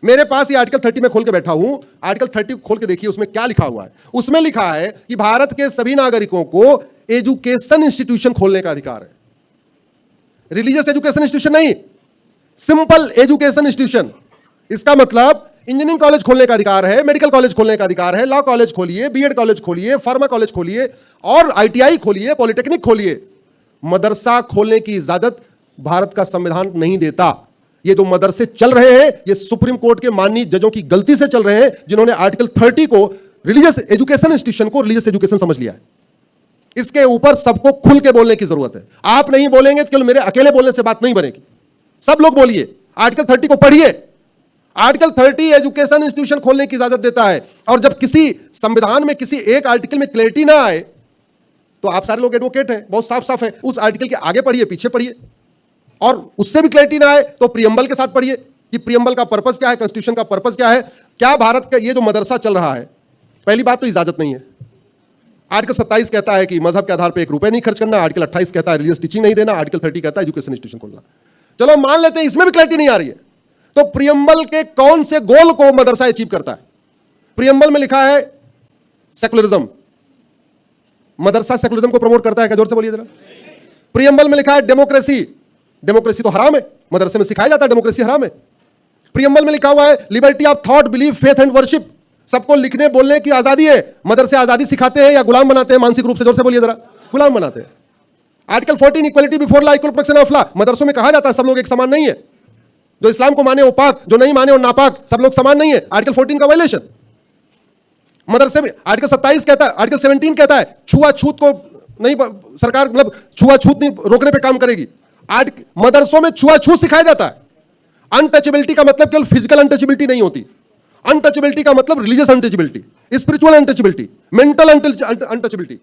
मेरे पास ये आर्टिकल 30 में खोल के बैठा हूं। आर्टिकल 30 खोल के देखिए उसमें क्या लिखा हुआ है। उसमें लिखा है कि भारत के सभी नागरिकों को एजुकेशन इंस्टीट्यूशन खोलने का अधिकार है। रिलीजियस एजुकेशन इंस्टीट्यूशन नहीं, सिंपल एजुकेशन इंस्टीट्यूशन। इसका मतलब इंजीनियरिंग कॉलेज खोलने का अधिकार है, मेडिकल कॉलेज खोलने का अधिकार है, लॉ कॉलेज खोलिए, बीएड कॉलेज खोलिए, फार्मा कॉलेज खोलिए और आईटीआई खोलिए, पॉलिटेक्निक खोलिए। मदरसा खोलने की इजाजत भारत का संविधान नहीं देता। ये जो मदरसे चल रहे हैं ये सुप्रीम कोर्ट के माननीय जजों की गलती से चल रहे हैं, जिन्होंने आर्टिकल 30 को रिलीजियस एजुकेशन इंस्टीट्यूशन को रिलीजियस एजुकेशन समझ लिया है। इसके ऊपर सबको खुल के बोलने की जरूरत है। आप नहीं बोलेंगे तो केवल मेरे अकेले बोलने से बात नहीं बनेगी। सब लोग बोलिए, आर्टिकल 30 को पढ़िए। आर्टिकल 30 एजुकेशन इंस्टीट्यूशन खोलने की इजाजत देता है। और जब किसी संविधान में किसी एक आर्टिकल में क्लैरिटी ना आए तो आप सारे लोग एडवोकेट हैं, बहुत साफ साफ है, उस आर्टिकल के आगे पढ़िए, पीछे पढ़िए, और उससे भी क्लैरिटी ना आए तो प्रियम्बल के साथ पढ़िए कि प्रियम्बल का पर्पस क्या है, कॉन्स्टिट्यूशन का पर्पस क्या है। क्या भारत का ये जो मदरसा चल रहा है, पहली बात तो इजाजत नहीं है। आर्टिकल 27 कहता है कि मजहब के आधार पर 1 रुपए नहीं खर्च करना। आर्टिकल 28 कहता है रिलीजियस टीचिंग नहीं देना। आर्टिकल 30 कहता है एजुकेशन इंस्टीट्यूशन खोलना। चलो मान लेते हैं इसमें भी क्लैरिटी नहीं आ रही है, तो प्रियम्बल के कौन से गोल को मदरसा अचीव करता है? प्रियम्बल में लिखा है सेकुलरिज्म। मदरसा सेकुलरिज्म को प्रमोट करता है क्या? जोर से बोलिए जरा। प्रियम्बल में लिखा है डेमोक्रेसी। डेमोक्रेसी तो हराम है, मदरसे में सिखाया जाता है डेमोक्रेसी हराम है। प्रियम्बल में लिखा हुआ है liberty of thought, belief, faith and worship. सबको लिखने बोलने की आजादी है। मदरसे आजादी सिखाते हैं या गुलाम बनाते हैं मानसिक रूप से? जोर से बोलिए जरा। गुलाम बनाते हैं। Article 14 equality before law, equal protection of law. मदरसों में कहा जाता है सब लोग एक समान नहीं है। जो इस्लाम को माने वो पाक, जो नहीं माने वो नापाक, सब लोग समान नहीं है। आर्टिकल 14 का वायलेशन। मदरसे में आर्टिकल 27 कहता है, आर्टिकल 17 कहता है छुआछूत को नहीं, सरकार मतलब छुआछूत नहीं रोकने पे काम करेगी। मदरसों में छुआछूत सिखाया जाता है। अनटचेबिलिटी का मतलब केवल फिजिकल अनटचेबिलिटी नहीं होती। अनटचेबिलिटी का मतलब religious untouchability, spiritual untouchability, mental untouchability.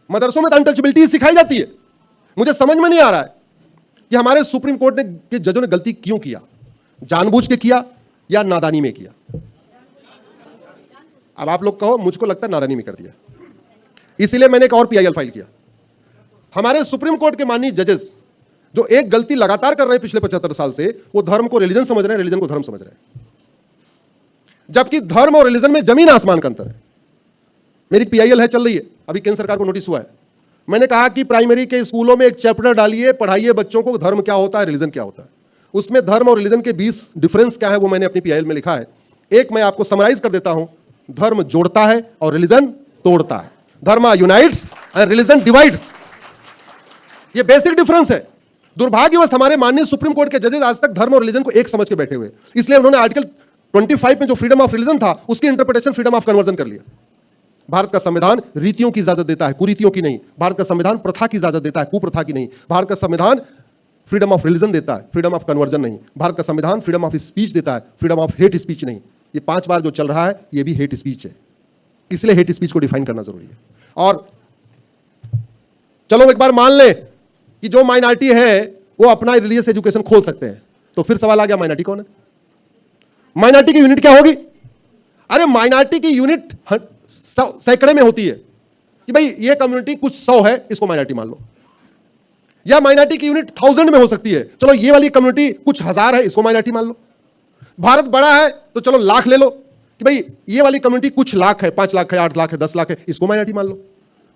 मदरसों में तो अनटचेबिलिटी सिखाई जाती है। मुझे समझ में नहीं आ रहा है कि हमारे सुप्रीम कोर्ट ने के जजों ने गलती क्यों किया, जानबूझ के किया या नादानी में किया? अब आप लोग कहो, मुझको लगता है नादानी में कर दिया। इसीलिए मैंने एक और पीआईएल फाइल किया। हमारे सुप्रीम कोर्ट के माननीय जजेस जो एक गलती लगातार कर रहे हैं पिछले 75 साल से, वो धर्म को रिलीजन समझ रहे हैं, रिलीजन को धर्म समझ रहे हैं, जबकि धर्म और रिलीजन में जमीन आसमान का अंतर है। मेरी पीआईएल है, चल रही है, अभी केंद्र सरकार को नोटिस हुआ है। मैंने कहा कि प्राइमरी के स्कूलों में एक चैप्टर डालिए, पढ़ाइए बच्चों को धर्म क्या होता है, रिलीजन क्या होता है। उसमें धर्म और रिलीजन के 20 डिफरेंस क्या है वो मैंने अपनी पीआईएल में लिखा है। एक मैं आपको समराइज कर देता हूं। धर्म जोड़ता है और रिलीजन तोड़ता है। धर्म यूनाइट्स एंड रिलीजन डिवाइड्स। ये बेसिक डिफरेंस है। दुर्भाग्यवश हमारे माननीय सुप्रीम कोर्ट के जजेस आज तक धर्म और रिलीजन को एक समझ के बैठे हुए, इसलिए उन्होंने आर्टिकल 25 में जो फ्रीडम ऑफ रिलीजन था उसकी इंटरप्रिटेशन फ्रीडम ऑफ कन्वर्जन कर लिया। भारत का संविधान रीतियों की इजाजत देता है, कुरीतियों की नहीं। भारत का संविधान प्रथा की इजाजत देता है, कुप्रथा की नहीं। भारत का संविधान फ्रीडम ऑफ रिलीजन देता है, फ्रीडम ऑफ कन्वर्जन नहीं। भारत का संविधान फ्रीडम ऑफ स्पीच देता है, फ्रीडम ऑफ हेट स्पीच नहीं। ये 5 बार जो चल रहा है ये भी हेट स्पीच है, इसलिए हेट स्पीच को डिफाइन करना जरूरी है। और चलो एक बार मान ले कि जो माइनॉरिटी है वो अपना रिलीजियस एजुकेशन खोल सकते हैं, तो फिर सवाल आ गया माइनॉरिटी कौन है? माइनॉरिटी की यूनिट क्या होगी? अरे माइनॉरिटी की यूनिट सैकड़े में होती है कि भाई ये कम्युनिटी कुछ 100 है, इसको माइनॉरिटी मान लो। या माइनॉरिटी की यूनिट 1000 में हो सकती है, चलो ये वाली कम्युनिटी कुछ 1000 है, इसको माइनॉरिटी मान लो। भारत बड़ा है तो चलो लाख ले लो कि भाई ये वाली कम्युनिटी कुछ लाख है, 5 लाख है, 8 लाख है, 10 लाख है, इसको माइनॉरिटी मान लो।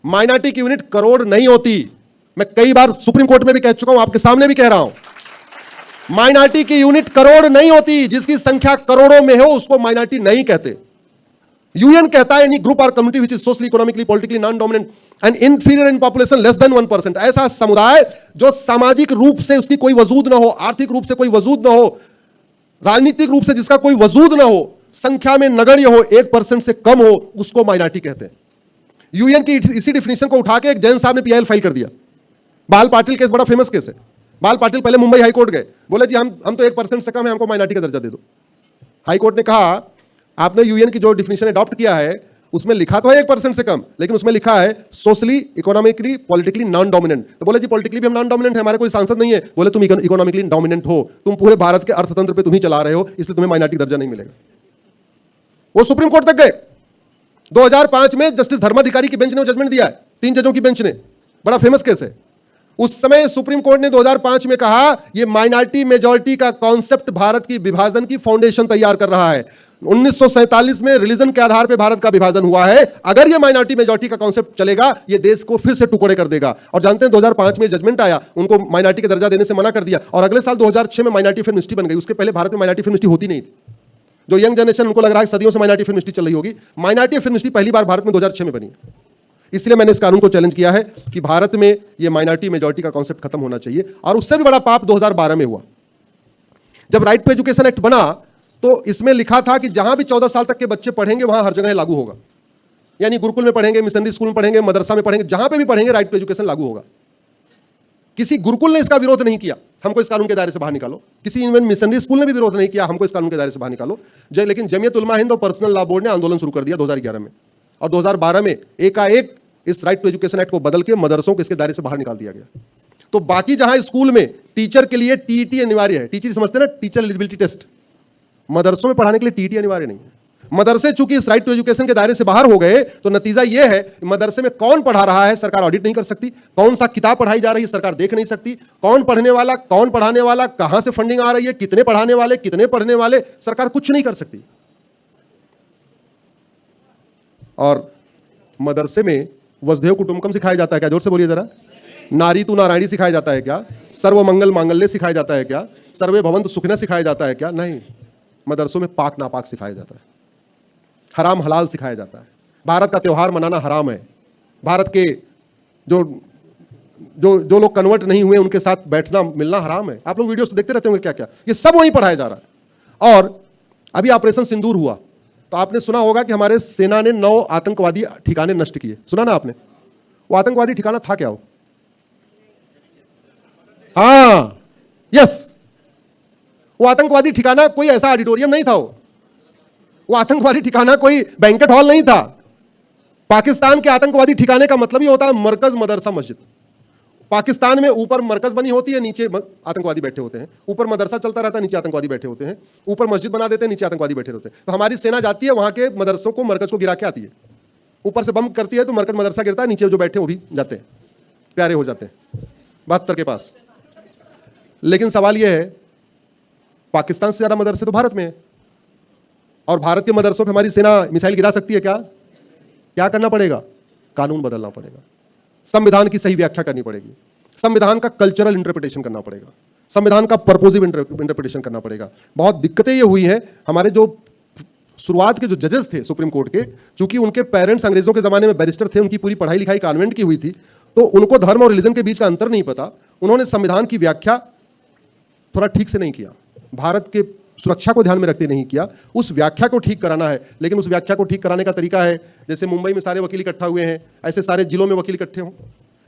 माइनॉरिटी की यूनिट करोड़ नहीं होती। मैं कई बार सुप्रीम कोर्ट में भी कह चुका हूं, आपके सामने भी कह रहा हूं, माइनॉरिटी की यूनिट करोड़ नहीं होती। जिसकी संख्या करोड़ों में हो उसको माइनॉरिटी नहीं कहते। यूएन कहता है एनी ग्रुप और community which is socially, economically, politically non dominant and inferior in population less than 1%। ऐसा समुदाय जो सामाजिक रूप से उसकी कोई वजूद ना हो, आर्थिक रूप से कोई वजूद ना हो, राजनीतिक रूप से जिसका कोई वजूद ना हो, संख्या में नगण्य हो, 1% से कम हो, उसको माइनॉरिटी कहते हैं। यूएन की इसी डिफिनेशन को उठा के एक जैन साहब ने पीआईएल फाइल कर दिया। बाल पाटिल केस बड़ा फेमस केस है। बाल पाटिल पहले मुंबई हाई कोर्ट गए, बोले जी हम तो 1% से कम है, हमको माइनॉरिटी का दर्जा दे दो। हाई कोर्ट ने कहा आपने यूएन की जो डिफिनेशन अडॉप्ट किया है उसमें लिखा तो है 1% से कम, लेकिन उसमें लिखा है socially, economically, politically non dominant. तो बोले जी पॉलिटिकली भी हम नॉन डोमिनेंट है, हमारे कोई सांसद नहीं है। बोले तुम इकोनॉमिकली डोमिनेंट हो, तुम पूरे भारत के अर्थतंत्र पे तुम ही चला रहे हो, इसलिए तुम्हें माइनॉरिटी दर्जा नहीं मिलेगा। वो सुप्रीम कोर्ट तक गए। 2005 में जस्टिस धर्माधिकारी की बेंच ने जजमेंट दिया है, 3 जजों की बेंच ने, बड़ा फेमस केस है। उस समय सुप्रीम कोर्ट ने 2005 में कहा यह माइनॉरिटी मेजॉरिटी का कॉन्सेप्ट भारत की विभाजन की फाउंडेशन तैयार कर रहा है। 1947 में रिलीजन के आधार पर भारत का विभाजन हुआ है। अगर यह माइनॉरिटी मेजॉरिटी का कॉन्सेप्ट चलेगा, यह देश को फिर से टुकड़े कर देगा। और जानते हैं 2005 में जजमेंट आया, उनको माइनॉरिटी का दर्जा देने से मना कर दिया, और अगले साल 2006 में माइनॉरिटी फिल्म मिनिस्ट्री बन गई। उसके पहले भारत में माइनॉरिटी फिल्म मिनिस्ट्री होती नहीं थी। जो यंग जनरेशन, उनको लग रहा है सदियों से माइनॉरिटी फिल्म मिनिस्ट्री चल रही होगी। माइनॉरिटी फिल्म मिनिस्ट्री पहली बार भारत में 2006 में बनी है। इसलिए मैंने इस कानून को चैलेंज किया है कि भारत में यह माइनॉरिटी मेजॉरिटी का कॉन्सेप्ट खत्म होना चाहिए। और उससे भी बड़ा पाप 2012 में हुआ, जब राइट टू एजुकेशन एक्ट बना, तो इसमें लिखा था कि जहां भी 14 साल तक के बच्चे पढ़ेंगे वहां हर जगह लागू होगा। यानी गुरुकुल में पढ़ेंगे, मिशनरी स्कूल में पढ़ेंगे, मदरसा में पढ़ेंगे, जहां पे भी पढ़ेंगे राइट टू एजुकेशन लागू होगा। किसी गुरुकुल ने इसका विरोध नहीं किया, हमको इस कानून के दायरे से बाहर निकालो। किसी इवन मिशनरी स्कूल ने भी विरोध नहीं किया, हमको इस कानून के दायरे से बाहर निकालो। लेकिन जमीयत उलमा हिंद और पर्सनल लॉ बोर्ड ने आंदोलन शुरू कर दिया 2011 में, और 2012 में एकाएक इस राइट टू एजुकेशन एक्ट को बदल के मदरसों को इसके दायरे से बाहर निकाल दिया गया। तो बाकी जहां स्कूल में टीचर के लिए टीईटी अनिवार्य है, टीचर समझते हैं ना, टीचर एलिजिबिलिटी टेस्ट, मदरसों में पढ़ाने के लिए टीईटी अनिवार्य नहीं है। मदरसे चूंकि इस राइट टू एजुकेशन के दायरे से बाहर हो गए, तो नतीजा यह है मदरसे में कौन पढ़ा रहा है सरकार ऑडिट नहीं कर सकती, कौन सा किताब पढ़ाई जा रही है सरकार देख नहीं सकती, कौन पढ़ने वाला, कौन पढ़ाने वाला, कहां से फंडिंग आ रही है, कितने पढ़ाने वाले, कितने पढ़ने वाले, सरकार कुछ नहीं कर सकती। और मदरसे में वसुधैव कुटुंबकम सिखाया जाता है क्या? जोर से बोलिए जरा। नारी तू नारायणी सिखाया जाता है क्या? सर्वमंगल मांगल्य सिखाया जाता है क्या? सर्वे भवन्तु सुखिनः सिखाया जाता है क्या? नहीं। मदरसों में पाक नापाक सिखाया जाता है, हराम हलाल सिखाया जाता है। भारत का त्यौहार मनाना हराम है। भारत के जो लोग कन्वर्ट नहीं हुए उनके साथ बैठना मिलना हराम है। आप लोग वीडियोस देखते रहते होंगे क्या क्या, ये सब वहीं पढ़ाया जा रहा है। और अभी ऑपरेशन सिंदूर हुआ, तो आपने सुना होगा कि हमारे सेना ने 9 आतंकवादी ठिकाने नष्ट किए। सुना ना आपने? वो आतंकवादी ठिकाना था क्या? वो हाँ, यस, वो आतंकवादी ठिकाना कोई ऐसा ऑडिटोरियम नहीं था। वो आतंकवादी ठिकाना कोई बैंकेट हॉल नहीं था। पाकिस्तान के आतंकवादी ठिकाने का मतलब ही होता है मरकज, मदरसा, मस्जिद। पाकिस्तान में ऊपर मरकज बनी होती है, नीचे आतंकवादी बैठे होते हैं। ऊपर मदरसा चलता रहता है, नीचे आतंकवादी बैठे होते हैं। ऊपर मस्जिद बना देते हैं, नीचे आतंकवादी बैठे होते हैं। तो हमारी सेना जाती है, वहां के मदरसों को, मरकज को गिरा के आती है। ऊपर से बम करती है तो मरकज मदरसा गिरता है, नीचे जो बैठे वो भी जाते हैं, प्यारे हो जाते हैं 72 के पास। लेकिन सवाल यह है, पाकिस्तान से ज्यादा मदरसे तो भारत में है, और भारत के मदरसों पे हमारी सेना मिसाइल गिरा सकती है क्या? क्या करना पड़ेगा? कानून बदलना पड़ेगा, संविधान की सही व्याख्या करनी पड़ेगी, संविधान का कल्चरल इंटरप्रिटेशन करना पड़ेगा, संविधान का पर्पोजिव इंटरप्रिटेशन करना पड़ेगा। बहुत दिक्कतें ये हुई हैं। हमारे जो शुरुआत के जो जजेस थे सुप्रीम कोर्ट के, चूंकि उनके पेरेंट्स अंग्रेजों के जमाने में बैरिस्टर थे, उनकी पूरी पढ़ाई लिखाई कॉन्वेंट की हुई थी, तो उनको धर्म और रिलीजन के बीच का अंतर नहीं पता। उन्होंने संविधान की व्याख्या थोड़ा ठीक से नहीं किया, भारत के सुरक्षा को ध्यान में रखते नहीं किया। उस व्याख्या को ठीक कराना है, लेकिन उस व्याख्या को ठीक कराने का तरीका है जैसे मुंबई में सारे वकील इकट्ठा हुए हैं, ऐसे सारे जिलों में वकील इकट्ठे हों।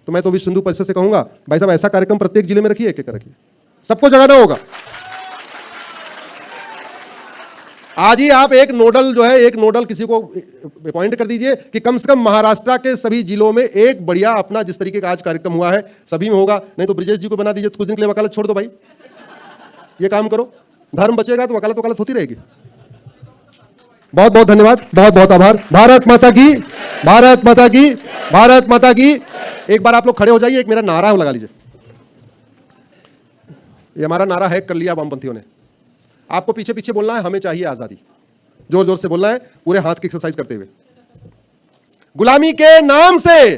तो मैं तो विश्व हिंदू परिषद से कहूंगा, भाई साहब ऐसा कार्यक्रम प्रत्येक जिले में रखिए, एक एक रखिए, सबको जगाना होगा। आज ही आप एक नोडल किसी को अपॉइंट कर दीजिए कि कम से कम महाराष्ट्र के सभी जिलों में एक बढ़िया अपना जिस तरीके का आज कार्यक्रम हुआ है सभी में होगा। नहीं तो ब्रिजेश जी को बना दीजिए, कुछ दिन के लिए वकालत छोड़ दो भाई, ये काम करो, धर्म बचेगा तो वकालत होती रहेगी। बहुत बहुत धन्यवाद, बहुत बहुत आभार। भारत माता की, भारत माता की, भारत माता की। एक बार आप लोग खड़े हो जाइए, एक मेरा नारा है वो लगा लीजिए। ये हमारा नारा हैक कर लिया वामपंथियों ने। आपको पीछे पीछे बोलना है, हमें चाहिए आजादी। जोर जोर से बोलना है, पूरे हाथ की एक्सरसाइज करते हुए। गुलामी के नाम से,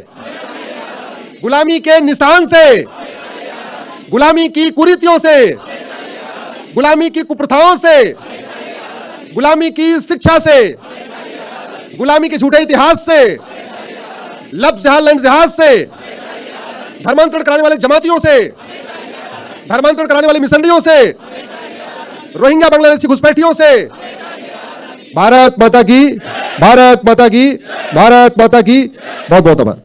गुलामी के निशान से, गुलामी की कुरीतियों से, गुलामी की कुप्रथाओं से, गुलामी की शिक्षा से, गुलामी के झूठे इतिहास से, लब जिहाद लैंड जिहाद से, धर्मांतरण कराने वाले जमातियों से, धर्मांतरण कराने वाले मिशनरियों से, रोहिंग्या बांग्लादेशी घुसपैठियों से। भारत माता की, भारत माता की, भारत माता की। बहुत बहुत आभार।